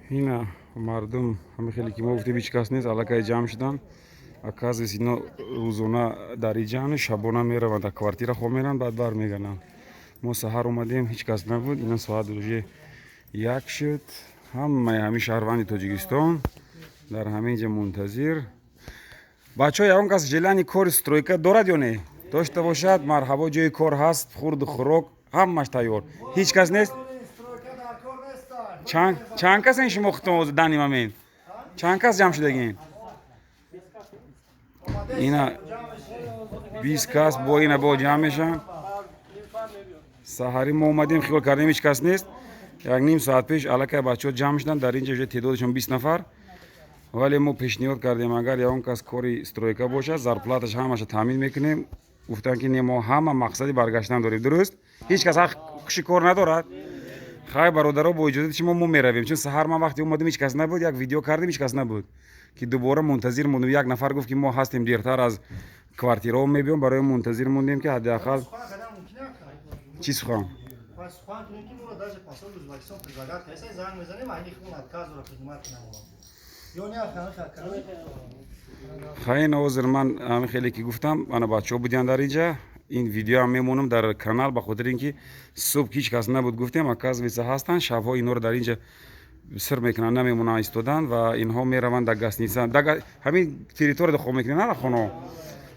اینا مردم همه خیلی که ما گفتیم هیچ کس نیست علاقه جمع شدن اکاز اینا روزانه در اینجان شبانه میروند در کوارتیر خو میرن بعد برمیگردن ما سحر اومدیم هیچ کس نبود اینا ساعت روزی یک شد همه شهروند تاجیکستان در همینجا منتظر بچه‌ها یون کس جلانی کار استرویکا دارد یا نه داشته باشد مرحبا جای کار هست خورد خوراک همش تیار هیچ کس نیست چند کس این شما خودتون دنیم همین چند کس جمع شدگین اینا 20 کس با اینا با جمع میشن سحری ما اومدیم خیال کردیم هیچ کس نیست یک نیم ساعت پیش علاقه بچه ها جمع شدن در اینجا تعدادشون 20 نفر ولی ما پیشنهاد کردیم اگر یا اون کس کاری استرویکا باشه زرپلاتش همش تامین میکنیم گفتن که ما همه مقصدی برگشتن داریم درست هیچ کس خوشی کار ندارد خیر برادرها با اجازه شما ما میرویم چون سحر ما وقتی اومدیم هیچ کس نبود یک ویدیو کردیم هیچ کس نبود که دوباره منتظر موندیم یک نفر گفت که ما هستیم دیرتر از کوارتیرا میبیم برای منتظر موندیم که حداقل چی سخن خیلی نوازر من همین خیلی که گفتم انا بچه‌ها بودن در اینجا این ویدیو هم میمونم در کانال به خاطر اینکه صبح هیچ کس نبود گفتیم اکاز ویسه هستن شبها اینا رو در اینجا سر میکنن نمیمونن ایستادن و اینها میروند در گسنیسان همین تریتور رو خوب میکنن نه خونو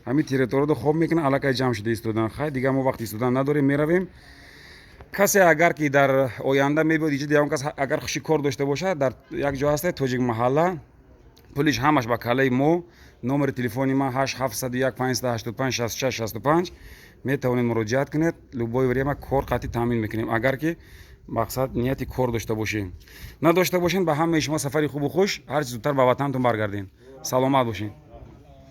همین تریتور رو خوب میکنن علاقه جمع شده ایستادن خیلی دیگه ما وقتی ایستادن نداریم میرویم کسی اگر که در آینده میبود اینجا دیگه کس اگر خوشی کار داشته باشه در یک جا هست توجیک محله پلیش همش با کلای مو نمبر تلفنی ما 8701 585 66 65 میتونید مراجعت کنید لوبای وری ما کار قطعی تامین میکنیم اگر که مقصد نیتی کار داشته باشین نداشته باشین به همه شما سفری خوب و خوش هر چیز زودتر به وطنتون برگردین سلامت باشین